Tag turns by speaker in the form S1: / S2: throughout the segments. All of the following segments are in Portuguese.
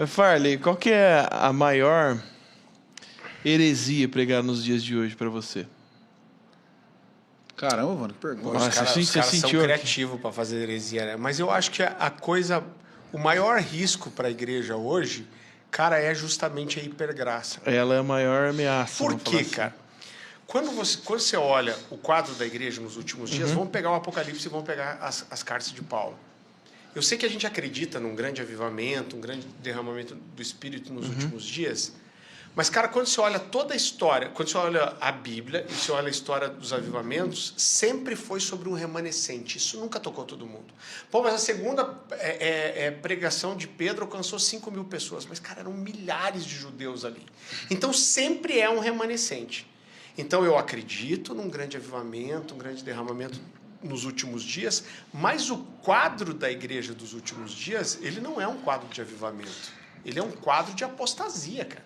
S1: Farley, qual que é a maior heresia pregada nos dias de hoje pra você?
S2: Caramba, mano, que pergunta.
S1: Nossa,
S3: Os
S1: você
S3: caras são
S1: sentiu aqui?
S3: criativos para fazer heresia, né? Mas eu acho que o maior risco para a igreja hoje, cara, é justamente a hipergraça.
S1: Ela é a maior ameaça.
S3: Por
S1: vamos falar
S3: quê,
S1: assim.
S3: cara? Quando você olha o quadro da igreja nos últimos dias, vamos pegar o Apocalipse e vamos pegar as cartas de Paulo. Eu sei que a gente acredita num grande avivamento, um grande derramamento do Espírito nos últimos dias, mas, cara, quando você olha toda a história, quando você olha a Bíblia e você olha a história dos avivamentos, sempre foi sobre um remanescente. Isso nunca tocou todo mundo. Pô, mas a segunda pregação de Pedro alcançou 5.000 pessoas. Mas, cara, eram milhares de judeus ali. Então, sempre é um remanescente. Então, eu acredito num grande avivamento, um grande derramamento nos últimos dias, mas o quadro da igreja dos últimos dias, ele não é um quadro de avivamento. Ele é um quadro de apostasia, cara.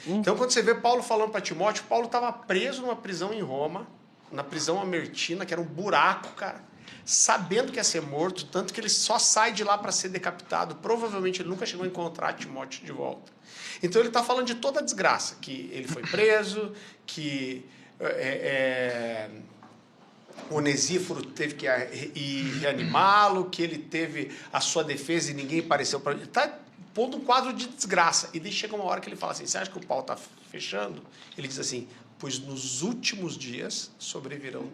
S3: Então, quando você vê Paulo falando para Timóteo, Paulo estava preso numa prisão em Roma, na prisão amertina, que era um buraco, cara, sabendo que ia ser morto, tanto que ele só sai de lá para ser decapitado. Provavelmente ele nunca chegou a encontrar Timóteo de volta. Então, ele está falando de toda a desgraça, que ele foi preso, que Onesíforo teve que ir reanimá-lo, que ele teve a sua defesa e ninguém apareceu para ele. Está pondo um quadro de desgraça. E daí chega uma hora que ele fala assim, você acha que o pau está fechando? Ele diz assim, pois nos últimos dias sobrevirão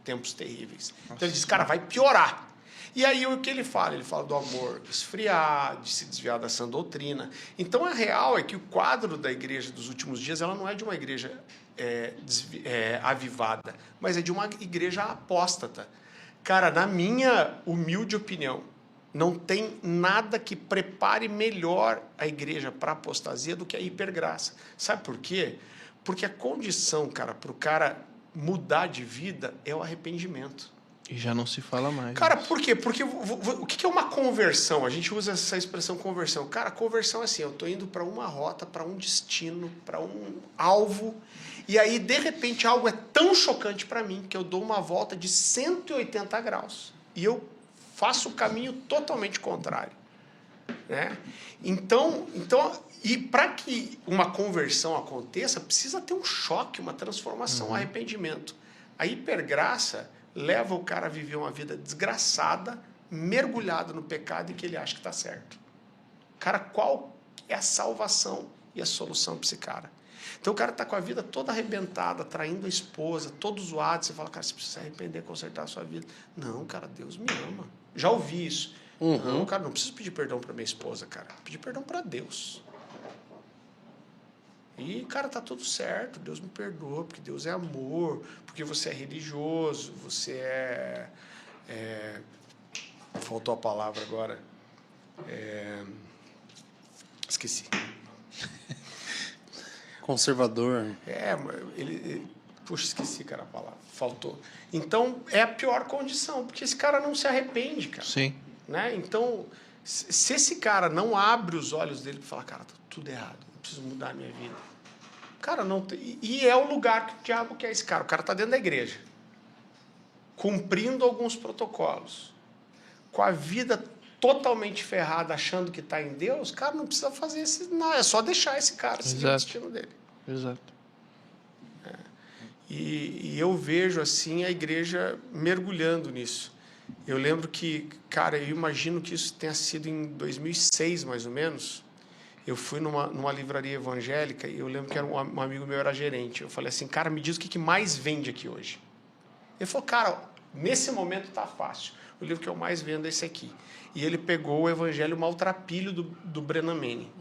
S3: tempos terríveis. Nossa. Então ele diz, cara, vai piorar. E aí o que ele fala? Ele fala do amor esfriar, de se desviar da sã doutrina. Então a real é que o quadro da igreja dos últimos dias, ela não é de uma igreja avivada, mas é de uma igreja apóstata. Cara, na minha humilde opinião, não tem nada que prepare melhor a igreja para a apostasia do que a hipergraça. Sabe por quê? Porque a condição, cara, para o cara mudar de vida é o arrependimento.
S1: E já não se fala mais.
S3: Cara, por quê? Porque o que é uma conversão? A gente usa essa expressão conversão. Cara, conversão é assim, eu estou indo para uma rota, para um destino, para um alvo, e aí, de repente, algo é tão chocante para mim que eu dou uma volta de 180 graus. E eu faço o caminho totalmente contrário. Né? Então, e para que uma conversão aconteça, precisa ter um choque, uma transformação, um arrependimento. A hipergraça leva o cara a viver uma vida desgraçada, mergulhado no pecado e que ele acha que está certo. Cara, qual é a salvação e a solução para esse cara? Então o cara está com a vida toda arrebentada, traindo a esposa, todo zoado. Você fala, cara, você precisa se arrepender, consertar a sua vida. Não, cara, Deus me ama. Já ouvi isso. Não, cara, não preciso pedir perdão para minha esposa, cara. Pedir perdão para Deus. E, cara, tá tudo certo. Deus me perdoa, porque Deus é amor, porque você é religioso, você faltou a palavra agora. Esqueci.
S2: Conservador.
S3: Puxa, esqueci, cara, a palavra. Faltou. Então, é a pior condição, porque esse cara não se arrepende, cara.
S1: Sim.
S3: Né? Então, se esse cara não abre os olhos dele para falar, cara, tá tudo errado, eu preciso mudar a minha vida. Cara, não tem... E é o lugar que o diabo quer esse cara. O cara tá dentro da igreja, cumprindo alguns protocolos, com a vida totalmente ferrada, achando que está em Deus, cara, não precisa fazer isso. Não, é só deixar esse cara seguir o destino dele.
S1: Exato.
S3: E eu vejo, assim, a igreja mergulhando nisso. Eu lembro que, cara, eu imagino que isso tenha sido em 2006, mais ou menos. Eu fui numa livraria evangélica e eu lembro que um amigo meu era gerente. Eu falei assim, cara, me diz o que mais vende aqui hoje. Ele falou, cara, nesse momento tá fácil. O livro que eu mais vendo é esse aqui. E ele pegou o Evangelho Maltrapilho do Brennan Manning.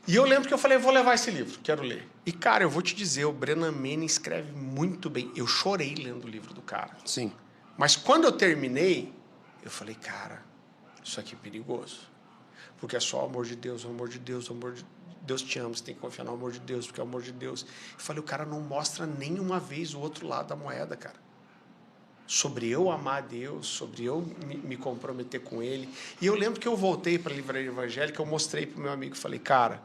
S3: E eu lembro que eu falei, vou levar esse livro, quero ler. E, cara, eu vou te dizer, o Brennan Manning escreve muito bem. Eu chorei lendo o livro do cara.
S2: Sim.
S3: Mas quando eu terminei, eu falei, cara, isso aqui é perigoso. Porque é só o amor de Deus, o amor de Deus, o amor de Deus te ama, você tem que confiar no amor de Deus, porque é o amor de Deus. Eu falei, o cara não mostra nenhuma vez o outro lado da moeda, cara. Sobre eu amar a Deus, sobre eu me comprometer com Ele. E eu lembro que eu voltei para a livraria evangélica, eu mostrei para o meu amigo e falei, cara,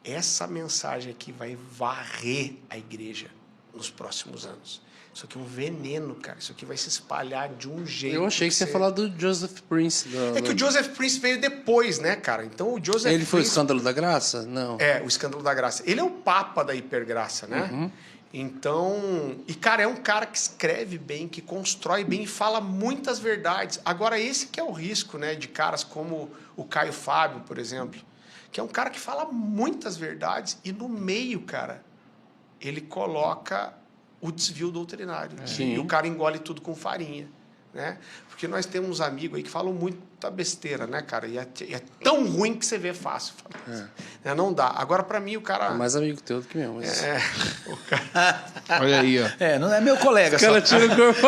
S3: essa mensagem aqui vai varrer a igreja nos próximos anos. Isso aqui é um veneno, cara. Isso aqui vai se espalhar de um jeito.
S2: Eu achei que você ia falar do Joseph Prince.
S3: É que o Joseph Prince veio depois, né, cara? Então o Joseph
S2: Ele foi o
S3: Prince...
S2: escândalo da graça? Não.
S3: É, o escândalo da graça. Ele é o papa da hipergraça, né?
S2: Uhum.
S3: Então... E, cara, é um cara que escreve bem, que constrói bem e fala muitas verdades. Agora, esse que é o risco, né? De caras como o Caio Fábio, por exemplo. Que é um cara que fala muitas verdades e no meio, cara, ele coloca o desvio doutrinário. E o cara engole tudo com farinha, né? Porque nós temos uns amigos aí que falam muita besteira, né, cara? E é tão ruim que você vê fácil. Né? Não dá. Agora, pra mim, o cara...
S2: É mais amigo teu do que meu. Mas...
S3: o cara...
S1: Olha aí, ó.
S4: Não é meu colega,
S2: O cara tira o corpo.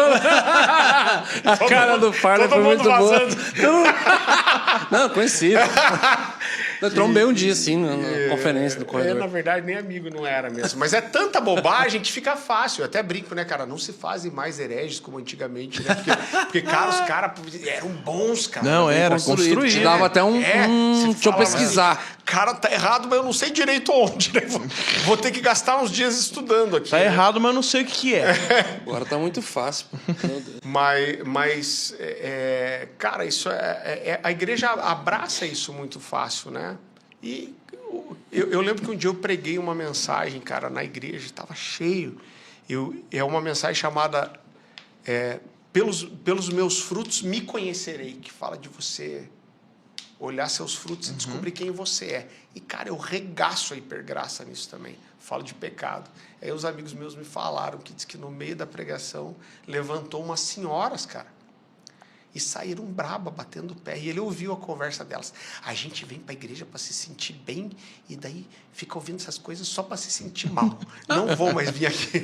S2: A cara do Parla foi muito boa. Não, conhecido. Eu trombei um dia, assim, na conferência do corredor.
S3: Na verdade, nem amigo não era mesmo. Mas é tanta bobagem que fica fácil. Eu até brinco, né, cara? Não se fazem mais hereges como antigamente, né? Porque cara, os caras eram bons, cara.
S1: Não, era
S2: Construído.
S1: construído.
S2: Te dava até
S3: você
S2: deixa eu
S3: falava
S2: pesquisar.
S3: assim, cara, tá errado, mas eu não sei direito onde, né? Vou ter que gastar uns dias estudando aqui.
S1: Tá
S3: né?
S1: errado, mas eu não sei o que é.
S2: Agora tá muito fácil. Meu Deus.
S3: Mas cara, isso a igreja abraça isso muito fácil, né? E eu lembro que um dia eu preguei uma mensagem, cara, na igreja, estava cheio. É uma mensagem chamada pelos meus frutos me conhecerei, que fala de você olhar seus frutos e descobrir quem você é. E, cara, eu regaço a hipergraça nisso também. Falo de pecado. Aí os amigos meus me falaram que diz que no meio da pregação levantou umas senhoras, cara. E saíram braba, batendo o pé. E ele ouviu a conversa delas. A gente vem para a igreja para se sentir bem e daí fica ouvindo essas coisas só para se sentir mal. Não vou mais vir aqui.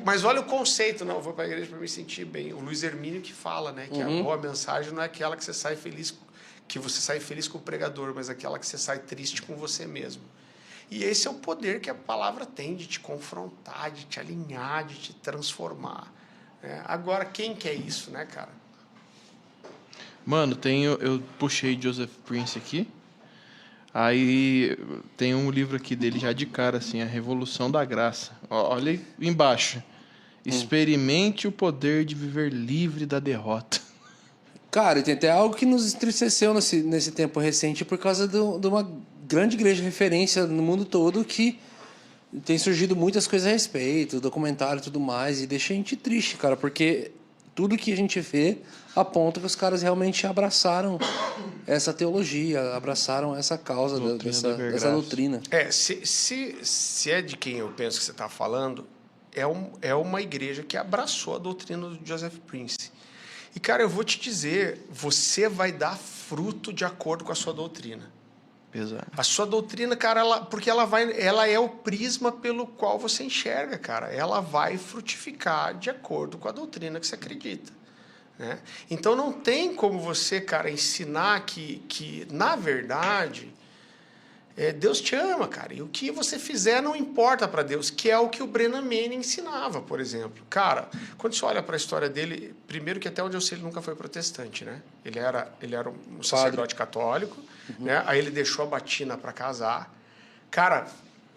S3: Mas olha o conceito. Não, eu vou para a igreja para me sentir bem. O Luiz Hermínio que fala, né? Que a boa mensagem não é aquela que você sai feliz, que você sai feliz com o pregador, mas aquela que você sai triste com você mesmo. E esse é o poder que a palavra tem de te confrontar, de te alinhar, de te transformar. Agora, quem quer isso, né, cara?
S1: Mano, eu puxei Joseph Prince aqui. Aí tem um livro aqui dele já de cara, assim, A Revolução da Graça. Olha aí embaixo. Experimente o poder de viver livre da derrota.
S2: Cara, e tem até algo que nos entristeceu nesse tempo recente por causa de uma grande igreja referência no mundo todo que tem surgido muitas coisas a respeito, documentário e tudo mais, e deixa a gente triste, cara, porque tudo que a gente vê aponta que os caras realmente abraçaram essa teologia, abraçaram essa causa dessa doutrina.
S3: Se é de quem eu penso que você está falando, é uma igreja que abraçou a doutrina do Joseph Prince. E, cara, eu vou te dizer, você vai dar fruto de acordo com a sua doutrina.
S1: Exato.
S3: A sua doutrina, cara, porque ela é o prisma pelo qual você enxerga, cara. Ela vai frutificar de acordo com a doutrina que você acredita. Né? Então não tem como você, cara, ensinar que na verdade, Deus te ama, cara. E o que você fizer não importa para Deus, que é o que o Brennan Manning ensinava, por exemplo. Cara, quando você olha para a história dele, primeiro que até onde eu sei ele nunca foi protestante, né? Ele era um sacerdote católico, né? Aí ele deixou a batina para casar. Cara,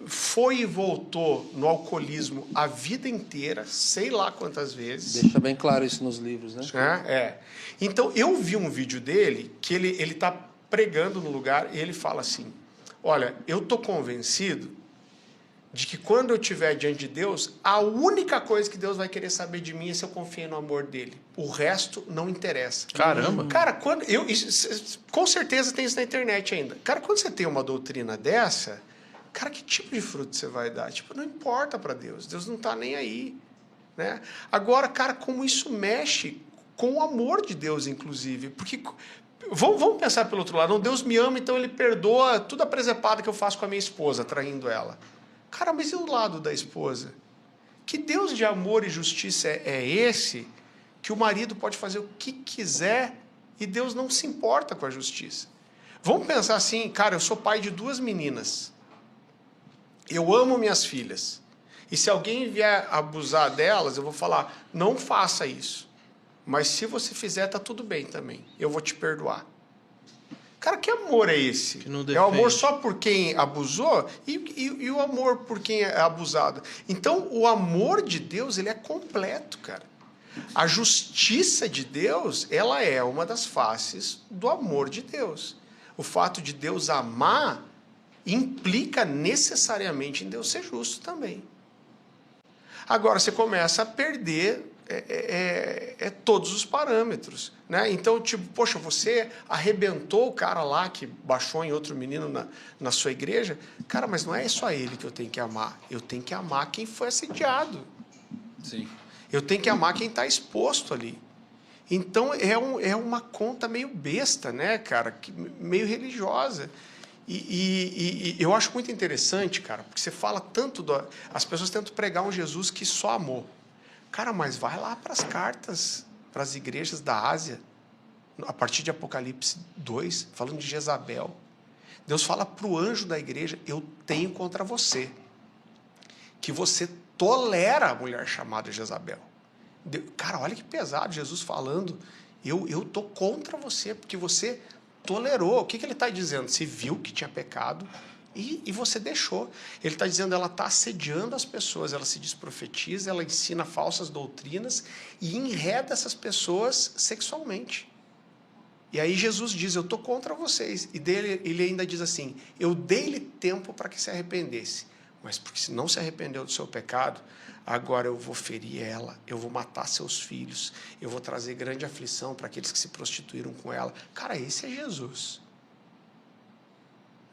S3: foi e voltou no alcoolismo a vida inteira, sei lá quantas vezes.
S2: Deixa bem claro isso nos livros, né?
S3: Então, eu vi um vídeo dele que ele tá pregando no lugar e ele fala assim: olha, eu tô convencido de que quando eu estiver diante de Deus, a única coisa que Deus vai querer saber de mim é se eu confiei no amor dele. O resto não interessa.
S1: Caramba!
S3: Cara, com certeza tem isso na internet ainda. Cara, quando você tem uma doutrina dessa, cara, que tipo de fruto você vai dar? Tipo, não importa para Deus. Deus não tá nem aí, né? Agora, cara, como isso mexe com o amor de Deus, inclusive. Porque vamos pensar pelo outro lado. Não, Deus me ama, então ele perdoa toda a presepada que eu faço com a minha esposa, traindo ela. Cara, mas e o lado da esposa? Que Deus de amor e justiça é esse que o marido pode fazer o que quiser e Deus não se importa com a justiça? Vamos pensar assim, cara, eu sou pai de 2 meninas. Eu amo minhas filhas. E se alguém vier abusar delas, eu vou falar, não faça isso. Mas se você fizer, tá tudo bem também. Eu vou te perdoar. Cara, que amor é esse?
S1: Que não
S3: É o amor
S1: defende.
S3: só por quem abusou e o amor por quem é abusado. Então, o amor de Deus, ele é completo, cara. A justiça de Deus, ela é uma das faces do amor de Deus. O fato de Deus amar implica necessariamente em Deus ser justo também. Agora você começa a perder todos os parâmetros, né? Então, tipo, poxa, você arrebentou o cara lá que baixou em outro menino na sua igreja. Cara, mas não é só ele que eu tenho que amar. Eu tenho que amar quem foi assediado.
S2: Sim.
S3: Eu tenho que amar quem está exposto ali. Então, é uma conta meio besta, né, cara? Meio religiosa. E eu acho muito interessante, cara, porque você fala tanto... As pessoas tentam pregar um Jesus que só amou. Cara, mas vai lá para as cartas, para as igrejas da Ásia, a partir de Apocalipse 2, falando de Jezabel. Deus fala para o anjo da igreja, eu tenho contra você, que você tolera a mulher chamada Jezabel. Cara, olha que pesado, Jesus falando, eu tô contra você, porque você tolerou. O que ele está dizendo? Você viu que tinha pecado e você deixou. Ele está dizendo, ela está assediando as pessoas, ela se desprofetiza, ela ensina falsas doutrinas e enreda essas pessoas sexualmente. E aí Jesus diz, eu estou contra vocês. E ele ainda diz assim, eu dei-lhe tempo para que se arrependesse. Mas porque se não se arrependeu do seu pecado, agora eu vou ferir ela, eu vou matar seus filhos, eu vou trazer grande aflição para aqueles que se prostituíram com ela. Cara, esse é Jesus.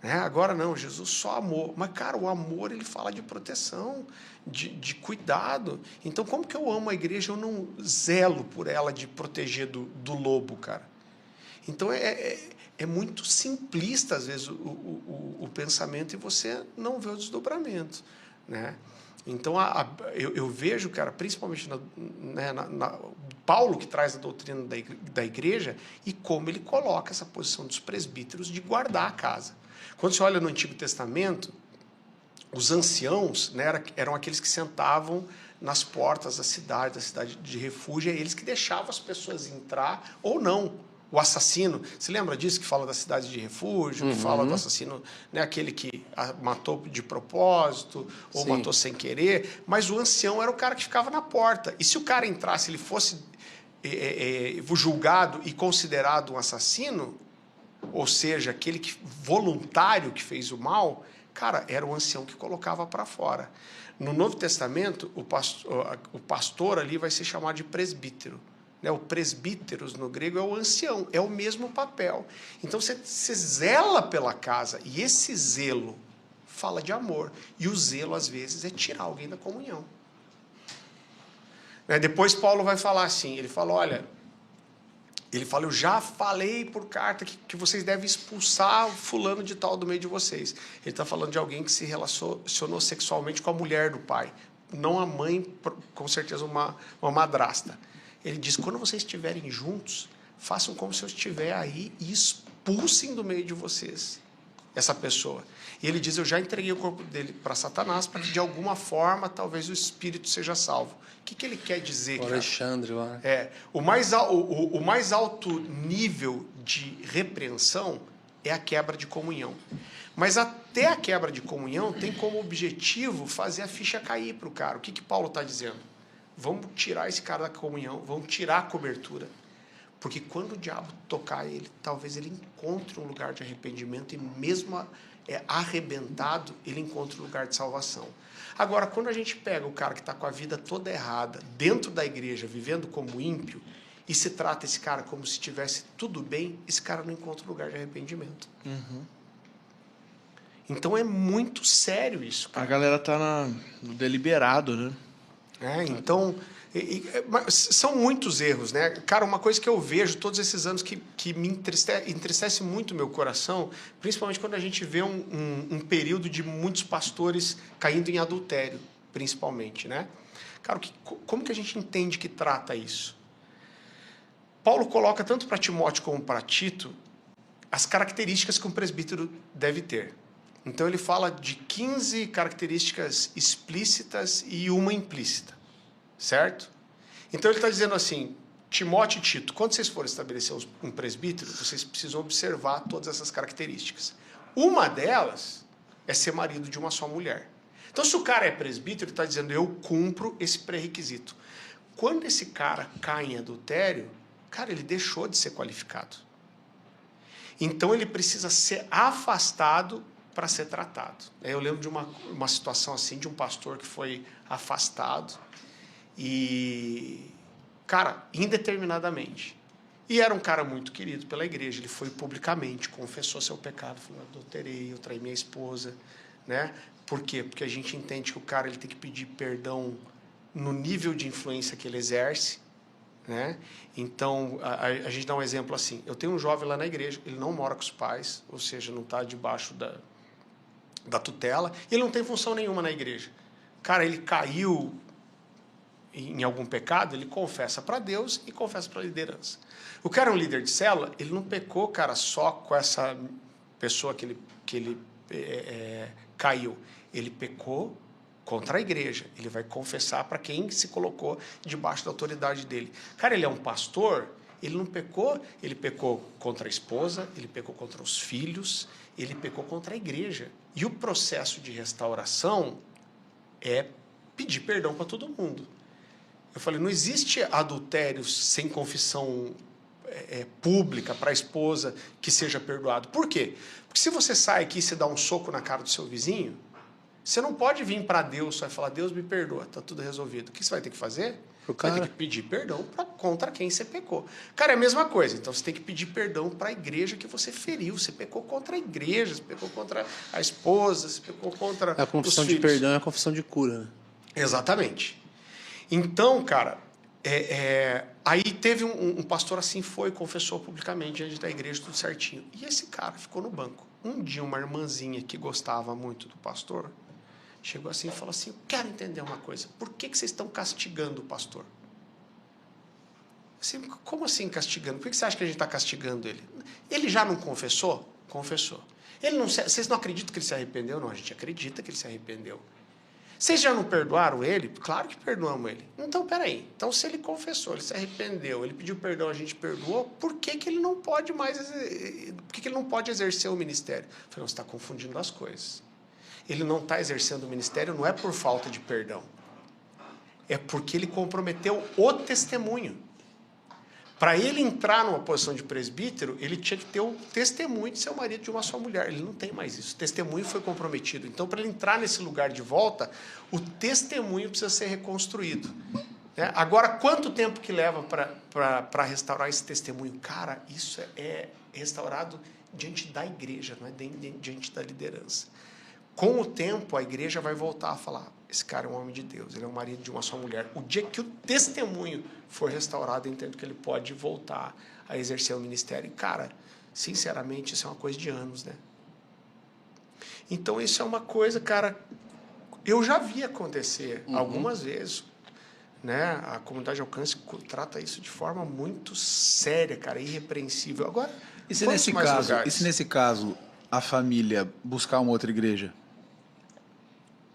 S3: Agora não, Jesus só amou. Mas, cara, o amor, ele fala de proteção, de cuidado. Então, como que eu amo a igreja? Eu não zelo por ela de proteger do lobo, cara. Então, é muito simplista, às vezes, o pensamento e você não vê o desdobramento, né? Então, eu vejo, cara, principalmente Paulo, que traz a doutrina da igreja, e como ele coloca essa posição dos presbíteros de guardar a casa. Quando você olha no Antigo Testamento, os anciãos, né, eram aqueles que sentavam nas portas da cidade de refúgio, é eles que deixavam as pessoas entrar ou não. O assassino, você lembra disso que fala da cidade de refúgio, que fala do assassino, né, aquele que matou de propósito ou
S2: Sim.
S3: matou sem querer, mas o ancião era o cara que ficava na porta. E se o cara entrasse, ele fosse julgado e considerado um assassino, ou seja, aquele voluntário que fez o mal, cara, era o ancião que colocava para fora. No Novo Testamento, o pastor ali vai ser chamado de presbítero. O presbíteros no grego é o ancião, é o mesmo papel. Então você zela pela casa, e esse zelo fala de amor. E o zelo, às vezes, é tirar alguém da comunhão. Depois Paulo vai falar assim, ele fala, olha, eu já falei por carta que vocês devem expulsar o fulano de tal do meio de vocês. Ele está falando de alguém que se relacionou sexualmente com a mulher do pai. Não a mãe, com certeza uma madrasta. Ele diz, quando vocês estiverem juntos, façam como se eu estiver aí e expulsem do meio de vocês essa pessoa. E ele diz, eu já entreguei o corpo dele para Satanás para que de alguma forma talvez o espírito seja salvo. O que ele quer dizer?
S2: O Alexandre lá.
S3: O mais alto nível de repreensão é a quebra de comunhão. Mas até a quebra de comunhão tem como objetivo fazer a ficha cair para o cara. O que Paulo está dizendo? Vamos tirar esse cara da comunhão, vamos tirar a cobertura. Porque quando o diabo tocar ele, talvez ele encontre um lugar de arrependimento e mesmo arrebentado, ele encontre um lugar de salvação. Agora, quando a gente pega o cara que está com a vida toda errada, dentro da igreja, vivendo como ímpio, e se trata esse cara como se tivesse tudo bem, esse cara não encontra um lugar de arrependimento. Então é muito sério isso, cara.
S1: A galera tá no deliberado, né?
S3: Então, são muitos erros, né? Cara, uma coisa que eu vejo todos esses anos que me entristece muito o meu coração, principalmente quando a gente vê um período de muitos pastores caindo em adultério, principalmente, né? Cara, como que a gente entende que trata isso? Paulo coloca tanto para Timóteo como para Tito as características que um presbítero deve ter. Então ele fala de 15 características explícitas e uma implícita, certo? Então ele está dizendo assim, Timóteo e Tito, quando vocês forem estabelecer um presbítero, vocês precisam observar todas essas características. Uma delas é ser marido de uma só mulher. Então, se o cara é presbítero, ele está dizendo, eu cumpro esse pré-requisito. Quando esse cara cai em adultério, cara, ele deixou de ser qualificado. Então, ele precisa ser afastado para ser tratado. Eu lembro de uma situação assim, de um pastor que foi afastado e, cara, indeterminadamente. E era um cara muito querido pela igreja. Ele foi publicamente, confessou seu pecado, falou, adulterei, eu traí minha esposa, né? Por quê? Porque a gente entende que o cara ele tem que pedir perdão no nível de influência que ele exerce, né? Então, a gente dá um exemplo assim. Eu tenho um jovem lá na igreja, ele não mora com os pais, ou seja, não está debaixo da tutela, e ele não tem função nenhuma na igreja. Cara, ele caiu em algum pecado, ele confessa para Deus e confessa para a liderança. O cara é um líder de célula, ele não pecou, cara, só com essa pessoa que ele caiu. Ele pecou contra a igreja. Ele vai confessar para quem se colocou debaixo da autoridade dele. Cara, ele é um pastor, ele não pecou, ele pecou contra a esposa, ele pecou contra os filhos, ele pecou contra a igreja. E o processo de restauração é pedir perdão para todo mundo. Eu falei, não existe adultério sem confissão pública para a esposa que seja perdoado. Por quê? Porque se você sai aqui e você dá um soco na cara do seu vizinho, você não pode vir para Deus só e falar, Deus me perdoa, está tudo resolvido. O que você vai ter que fazer? Você vai ter que pedir perdão contra quem você pecou. Cara, é a mesma coisa. Então, você tem que pedir perdão para a igreja que você feriu. Você pecou contra a igreja, você pecou contra a esposa, você pecou contra os filhos.
S2: A confissão de perdão é a confissão de cura, né?
S3: Exatamente. Então, cara, aí teve um pastor assim, confessou publicamente diante da igreja, tudo certinho. E esse cara ficou no banco. Um dia, uma irmãzinha que gostava muito do pastor, chegou assim e falou assim, eu quero entender uma coisa, por que vocês estão castigando o pastor? Assim, como assim castigando? Por que você acha que a gente está castigando ele? Ele já não confessou? Confessou. Vocês não acreditam que ele se arrependeu? Não, a gente acredita que ele se arrependeu. Vocês já não perdoaram ele? Claro que perdoamos ele. Então, peraí. Então, se ele confessou, ele se arrependeu, ele pediu perdão, a gente perdoou, por que ele não pode mais... Por que ele não pode exercer o ministério? Eu falei, você está confundindo as coisas. Ele não está exercendo o ministério, não é por falta de perdão. É porque ele comprometeu o testemunho. Para ele entrar numa posição de presbítero, ele tinha que ter o testemunho de ser o marido de uma só mulher. Ele não tem mais isso. O testemunho foi comprometido. Então, para ele entrar nesse lugar de volta, o testemunho precisa ser reconstruído. Né? Agora, quanto tempo que leva para restaurar esse testemunho? Cara, isso é restaurado diante da igreja, não é diante da liderança. Com o tempo, a igreja vai voltar a falar, esse cara é um homem de Deus, ele é um marido de uma só mulher. O dia que o testemunho for restaurado, eu entendo que ele pode voltar a exercer o ministério. E, cara, sinceramente, isso é uma coisa de anos, né? Então, isso é uma coisa, cara, eu já vi acontecer algumas vezes, né? A comunidade de alcance trata isso de forma muito séria, cara, irrepreensível. Agora,
S4: e se nesse caso a família buscar uma outra igreja?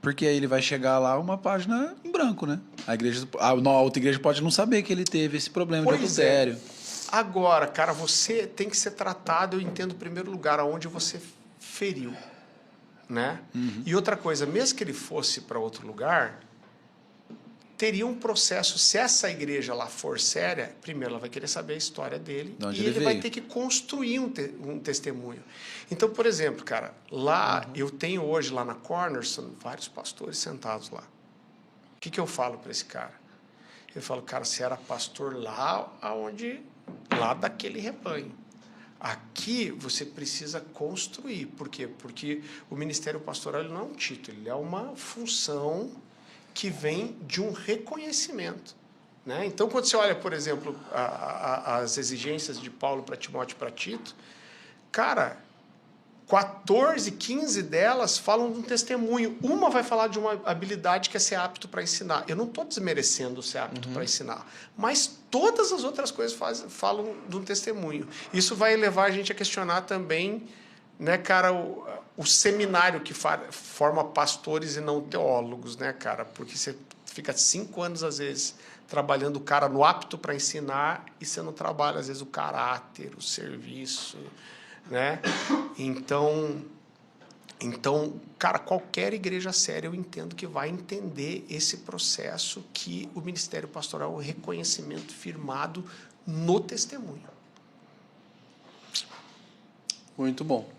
S4: Porque aí ele vai chegar lá uma página em branco, né? A outra igreja pode não saber que ele teve esse problema de adultério.
S3: Agora, cara, você tem que ser tratado, eu entendo, em primeiro lugar, aonde você feriu, né? E outra coisa, mesmo que ele fosse para outro lugar, teria um processo, se essa igreja lá for séria, primeiro ela vai querer saber a história dele e ele vai ter que construir um testemunho. Então, por exemplo, cara, lá eu tenho hoje lá na Cornerstone vários pastores sentados lá. O que eu falo para esse cara? Eu falo, cara, você era pastor lá daquele rebanho. Aqui você precisa construir. Por quê? Porque o ministério pastoral não é um título, ele é uma função que vem de um reconhecimento. Né? Então, quando você olha, por exemplo, as exigências de Paulo para Timóteo e para Tito, cara, 14, 15 delas falam de um testemunho. Uma vai falar de uma habilidade que é ser apto para ensinar. Eu não estou desmerecendo ser apto para ensinar, mas todas as outras coisas falam de um testemunho. Isso vai levar a gente a questionar também, né, cara, o seminário que forma pastores e não teólogos, né, cara? Porque você fica 5 anos, às vezes, trabalhando o cara no apto para ensinar e você não trabalha, às vezes, o caráter, o serviço, né? Então, cara, qualquer igreja séria eu entendo que vai entender esse processo que o ministério pastoral é o reconhecimento firmado no testemunho.
S2: Muito bom.